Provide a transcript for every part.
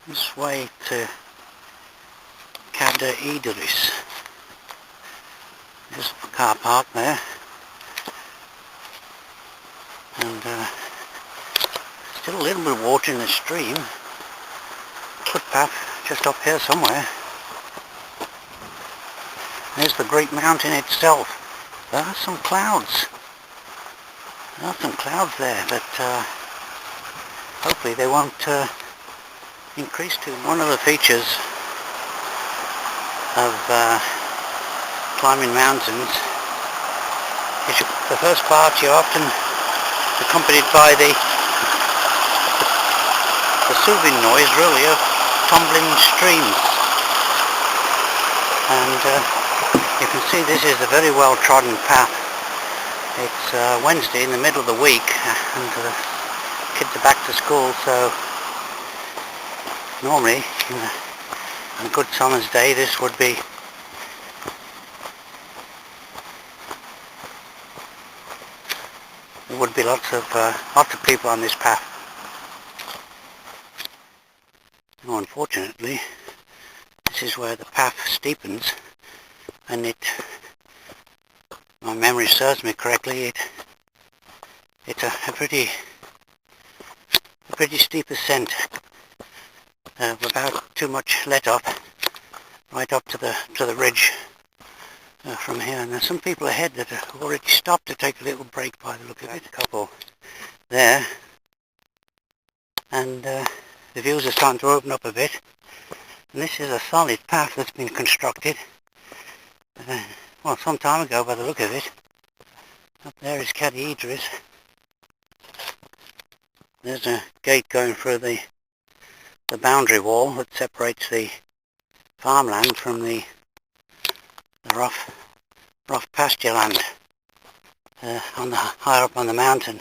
this way to Cader Idris. There's a car park there, and still a little bit of water in the stream. Footpath just up here somewhere. There's the great mountain itself. There are some clouds. There are some clouds there, but hopefully they won't increase too much. One of the features of climbing mountains is the first part you're often accompanied by the soothing noise really of tumbling streams, and you can see this is a very well trodden path. It's Wednesday in the middle of the week and kids are back to school, so normally on a good summer's day this would be there would be lots of people on this path. Now, unfortunately, this is where the path steepens, and my memory serves me correctly, it's a pretty steep ascent, without too much let up, right up to the ridge from here. And there's some people ahead that have already stopped to take a little break by the look of it. A couple there, and the views are starting to open up a bit. And this is a solid path that's been constructed, well, some time ago by the look of it. Up there is Cader Idris. There's a gate going through the boundary wall that separates the farmland from the rough pasture land higher up on the mountain.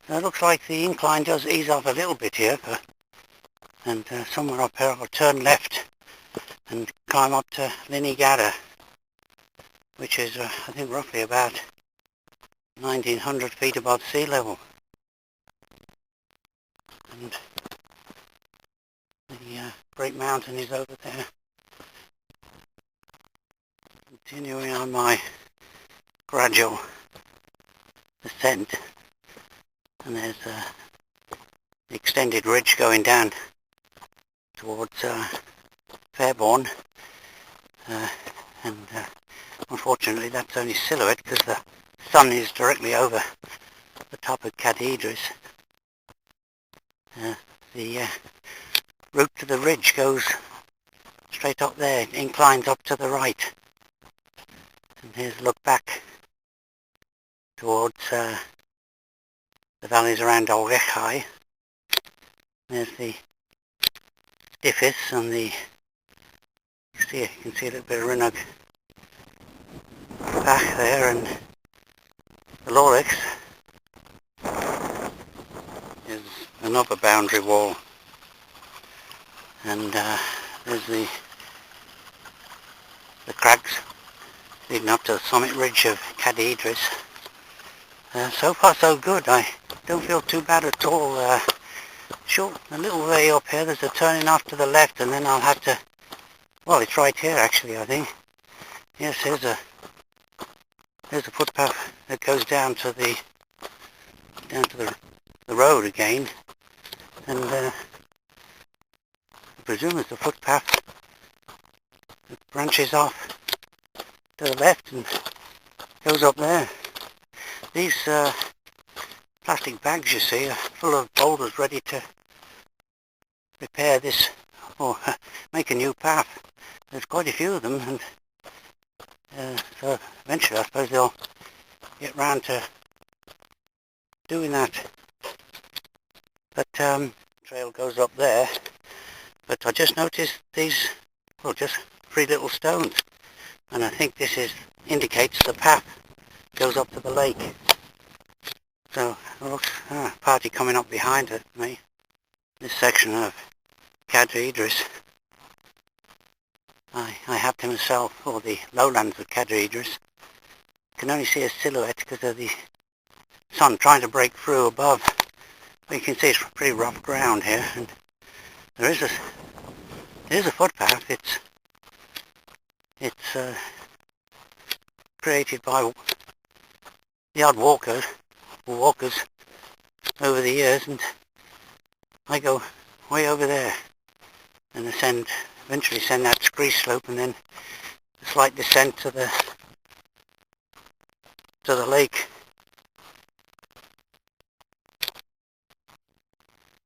So it looks like the incline does ease off a little bit here, and somewhere up here I'll turn left and climb up to Llyn-y-Gader, which is I think roughly about 1900 feet above sea level. And the great mountain is over there. Continuing on my gradual ascent, and there's the extended ridge going down towards Fairborn, and unfortunately that's only silhouette because the sun is directly over the top of Cader Idris. The route to the ridge goes straight up there, it inclines up to the right. And here's a look back towards the valleys around Llyn-y-Gader. There's the Stiffis and you can see a little bit of Llyn-y-Gader back there, and the Lorix is another boundary wall, and there's the crags leading up to the summit ridge of Cader Idris. So far so good. I don't feel too bad at all. Short, a little way up here there's a turning off to the left, and then I'll have to, well, it's right here actually, I think. Yes, there's a footpath that goes down to the road again, and I presume it's a footpath that branches off to the left and goes up there. These plastic bags you see are full of boulders ready to repair this or make a new path. There's quite a few of them, and so eventually I suppose they'll get round to doing that. But trail goes up there, but I just noticed these, well, just 3 little stones, and I think this indicates the path goes up to the lake. So look, party coming up behind me. This section of Cader Idris, I have to myself, or the lowlands of Cader Idris. Can only see a silhouette because of the sun trying to break through above. But you can see it's pretty rough ground here, and There is a footpath. It's created by the odd walkers over the years, and I go way over there and eventually send that scree slope, and then a slight descent to the lake.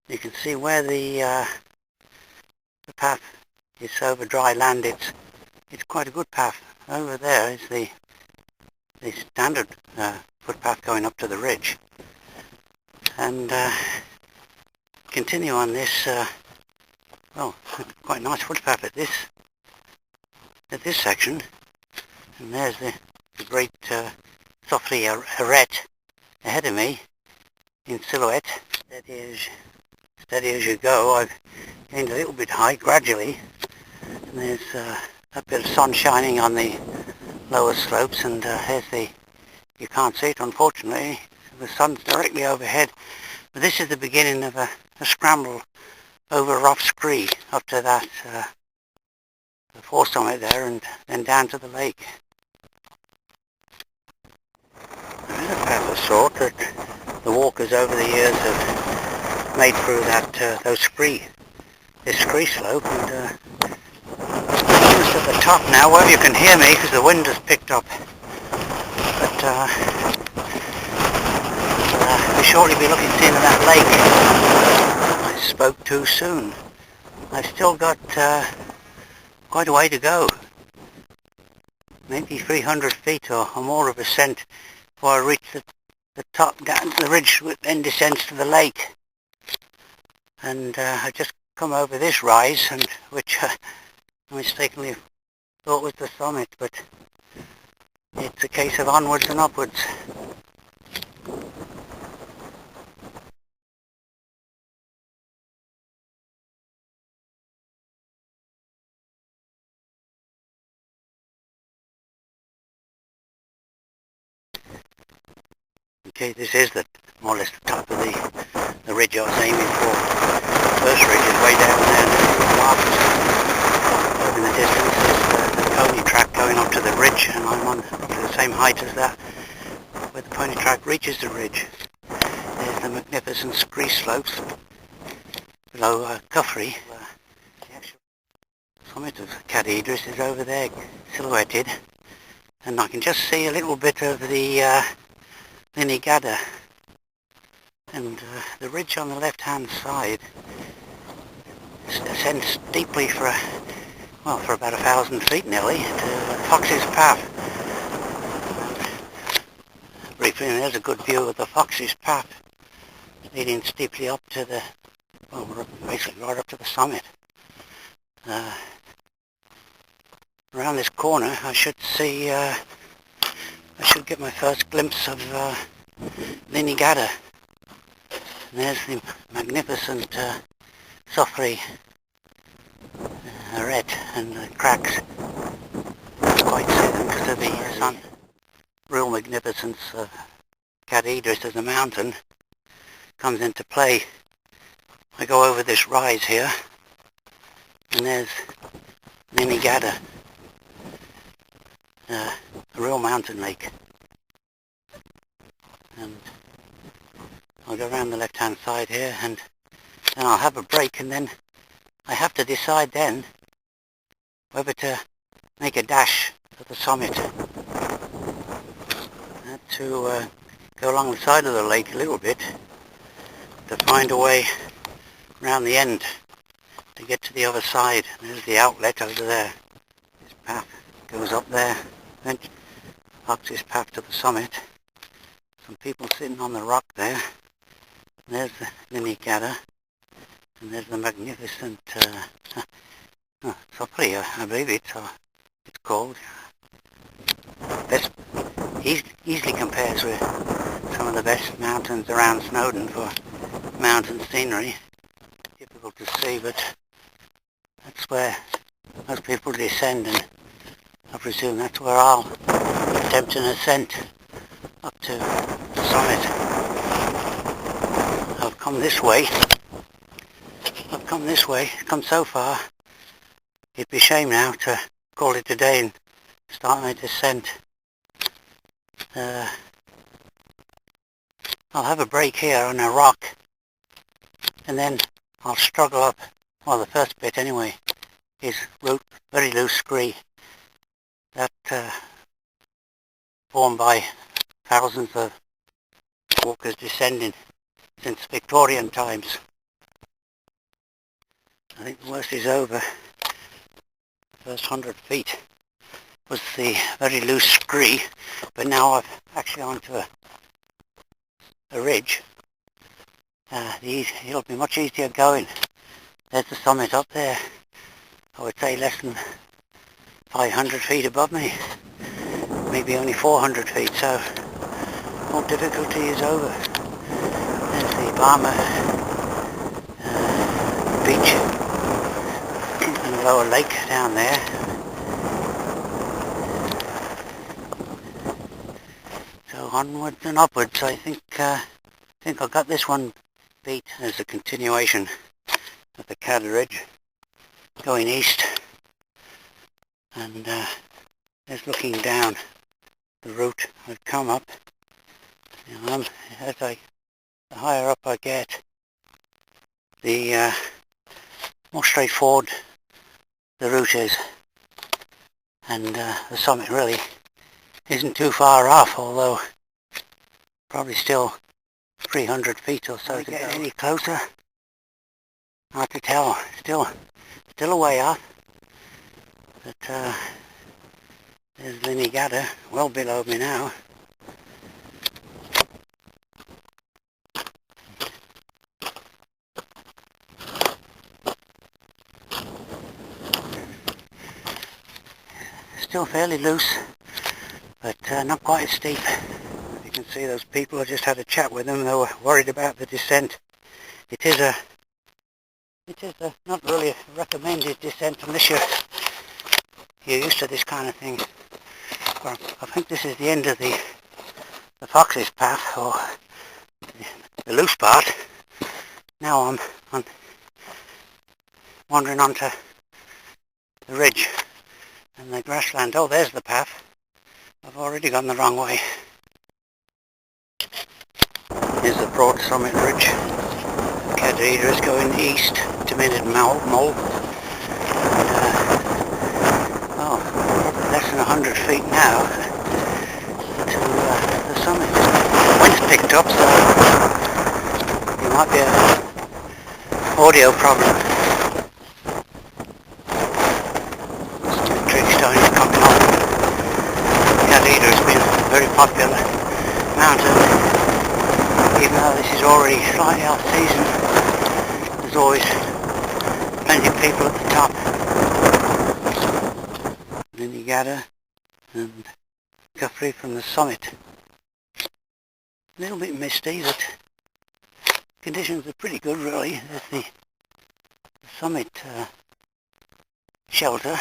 You can see where the path is over dry land. It's quite a good path. Over there is the standard footpath going up to the ridge, and continue on this quite nice footpath at this section. And there's the great softly arête ahead of me in silhouette. Steady as you go. I've gained a little bit height gradually, and there's a bit of sun shining on the lower slopes, and here's you can't see it unfortunately, the sun's directly overhead, but this is the beginning of a scramble over a rough scree up to that the fore summit there, and then down to the lake. There is a path of sort that the walkers over the years have made through this scree slope, and almost at the top now. Well, you can hear me because the wind has picked up, but we'll shortly be looking into that lake. I spoke too soon. I've still got quite a way to go, maybe 300 feet or more of ascent before I reach the top. Down the ridge then descends to the lake, and I just come over this rise, and which I mistakenly thought was the summit, but it's a case of onwards and upwards. Okay, this is more or less the top of the ridge I was aiming for. The first ridge is way down there, and in the distance is the pony track going up to the ridge, and I'm on roughly the same height as that, where the pony track reaches the ridge. There's the magnificent scree slopes below Guthrie. The actual summit of Cader Idris is over there, silhouetted, and I can just see a little bit of the Llyn-y-Gader, and the ridge on the left-hand side ascends steeply for about 1,000 feet nearly to Fox's Path. Briefly, and there's a good view of the Fox's Path leading steeply up to basically right up to the summit. Around this corner I should get my first glimpse of Llyn-y-Gader. And there's the magnificent softly arête, and the cracks, you quite see them because of the sun. Real magnificence of Cader Idris as a mountain comes into play. I go over this rise here, and there's Llyn-y-Gader, a real mountain lake. And I'll go around the left-hand side here, and then I'll have a break, and then I have to decide then whether to make a dash for the summit. I had to go along the side of the lake a little bit to find a way around the end to get to the other side. There's the outlet over there. This path goes up there, then walks this path to the summit. Some people sitting on the rock there. There's the Llyn-y-Gader, and there's the magnificent Sopri, I believe it's called. Easily compares with some of the best mountains around Snowdon for mountain scenery. Difficult to see, but that's where most people descend, and I presume that's where I'll attempt an ascent up to the summit. I've come this way. I've come this way, come so far, it'd be a shame now to call it a day and start my descent. I'll have a break here on a rock, and then I'll struggle up. Well, the first bit anyway is very loose scree that formed by thousands of walkers descending since Victorian times. I think the worst is over. The first 100 feet was the very loose scree, but now I've actually onto a ridge. It'll be much easier going. There's the summit up there. I would say less than 500 feet above me. Maybe only 400 feet, so all difficulty is over. There's the Barmer beach and lower lake down there. So onwards and upwards. I think I got this one beat as a continuation of the Cader Ridge going east, and just looking down the route I've come up. The higher up I get, the more straightforward the route is, and the summit really isn't too far off, although probably still 300 feet or so to go. Any closer? Hard to tell. Still a way off. But there's Llyn-y-Gader, well below me now. Still fairly loose, but not quite as steep. As you can see, those people, I just had a chat with them. They were worried about the descent. It is a not really a recommended descent unless you're used to this kind of thing. Well, I think this is the end of the Fox's path, or the loose part. Now I'm wandering onto the ridge and the grassland. Oh, there's the path. I've already gone the wrong way. Here's the broad summit ridge. Cader Idris going east to Minute Mole. Less than 100 feet now to the summit. Wind's picked up, so there might be an audio problem. Some tree stones coming off. Cader Idris has been a very popular mountain. Even though this is already slightly off season, there's always plenty of people at the top. Llyn-y-Gader and Guthrie from the summit. A little bit misty, but conditions are pretty good really. There's the summit shelter,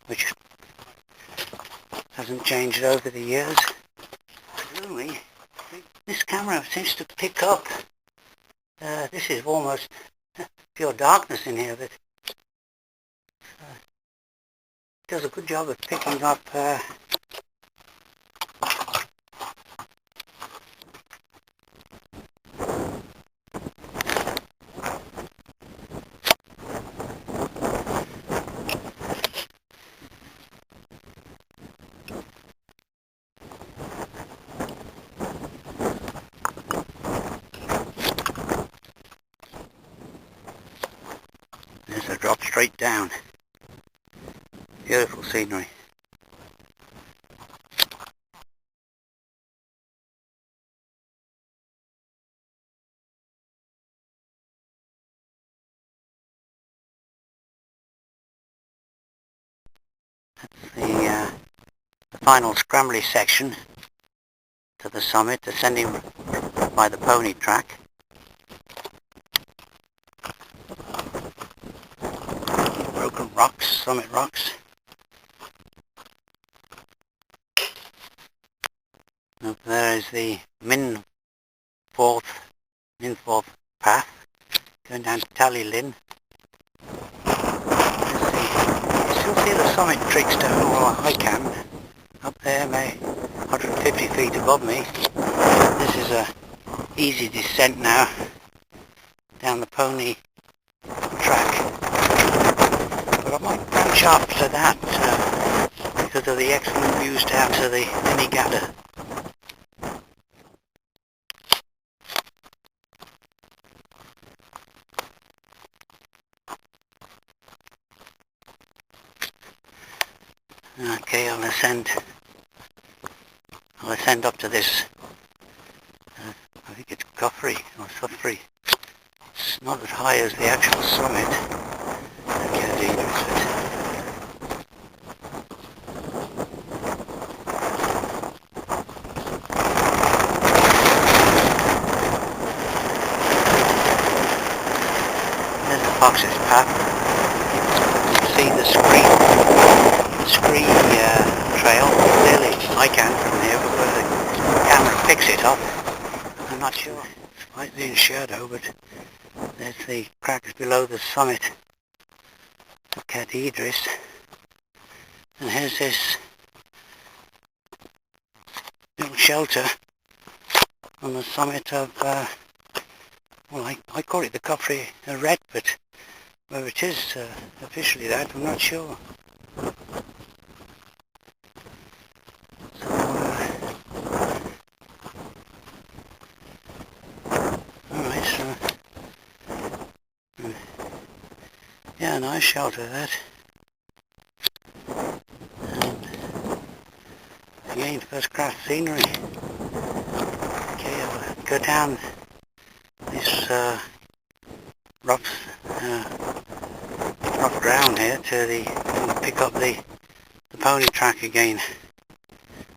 which hasn't changed over the years. Really, this camera seems to pick up. This is almost pure darkness in here, but does a good job of picking up there's a drop straight down. Beautiful scenery. That's the final scrambly section to the summit, descending by the pony track. Broken rocks, summit rocks. Up there is the Minforth path. early Llyn. You still see the summit tricks down, or I can, up there, maybe 150 feet above me. This is a easy descent now down the pony track, but I might branch after that because of the excellent views down to the Llyn-y-Gader. Okay, I'll ascend up to this, I think it's Guthrie or Suffrey. It's not as high as the actual summit at Cader Idris. There's the Fox's path. You can see the scree trail. Clearly I can from here because the camera picks it up. I'm not sure. It's slightly in shadow, but there's the cracks below the summit of Cader Idris. And here's this little shelter on the summit of, well, I call it the Guthrie Red, but whether it is officially that, I'm not sure. Yeah, nice shelter that. And again, first class scenery. Okay, I'll go down this rough ground here to and pick up the pony track again,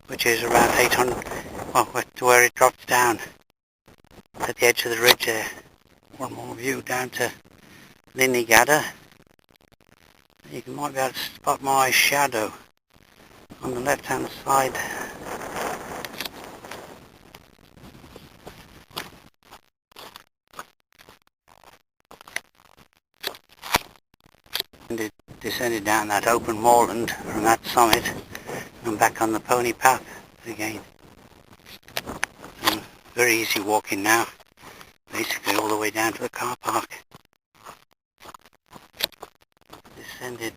which is around 800, well, to where it drops down at the edge of the ridge there. One more view down to Llyn-y-Gader. You might be able to spot my shadow on the left hand side. And it descended down that open moorland from that summit and back on the pony path again. And very easy walking now, basically all the way down to the car park. Descended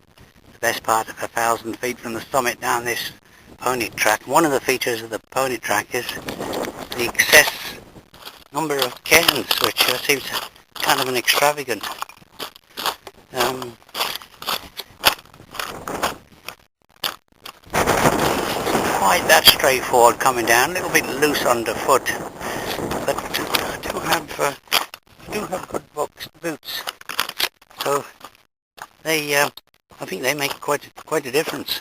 the best part of 1,000 feet from the summit down this pony track. One of the features of the pony track is the excess number of cairns, which seems kind of an extravagant. Quite that straightforward coming down, a little bit loose underfoot, but I do have good boots, so they I think they make quite a difference.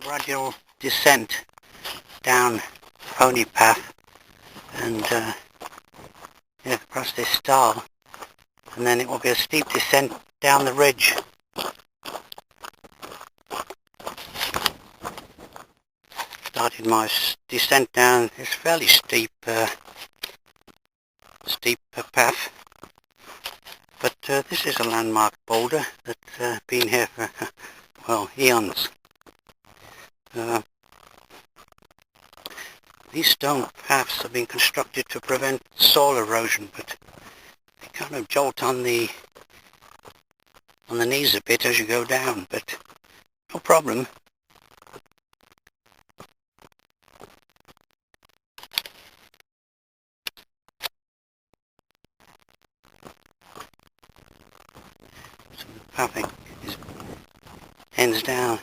Gradual descent down the pony path and across this stile, and then it will be a steep descent down the ridge. Started my descent down this fairly steep path, but this is a landmark boulder that's been here for, well, eons. These stone paths have been constructed to prevent soil erosion, but they kind of jolt on the knees a bit as you go down, but no problem. So the pathing ends down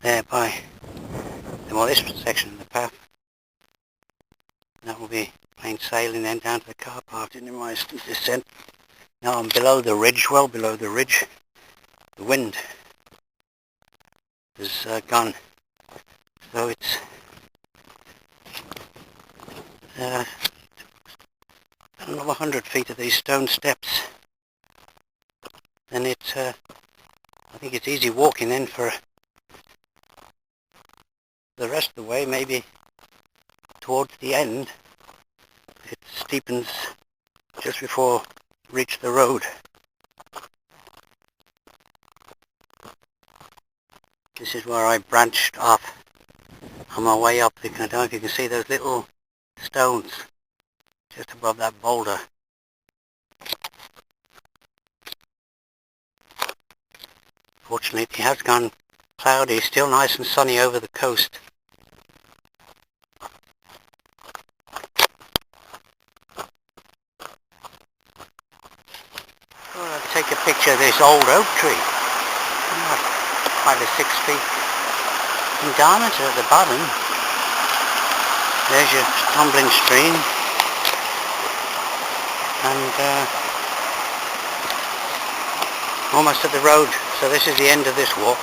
there by, well, this section of the path. That will be plain sailing then down to the car park in my steep descent. Now I'm below the ridge, well below the ridge. The wind has gone, so it's another 100 feet of these stone steps. Then it's, I think it's easy walking then for the rest of the way, maybe towards the end. It steepens just before reach the road. This is where I branched off on my way up. I don't know if you can see those little stones just above that boulder. Fortunately it has gone cloudy, still nice and sunny over the coast. I'll take a picture of this old oak tree. Quite a 6 feet in diameter at the bottom. There's your tumbling stream, and almost at the road. So this is the end of this walk.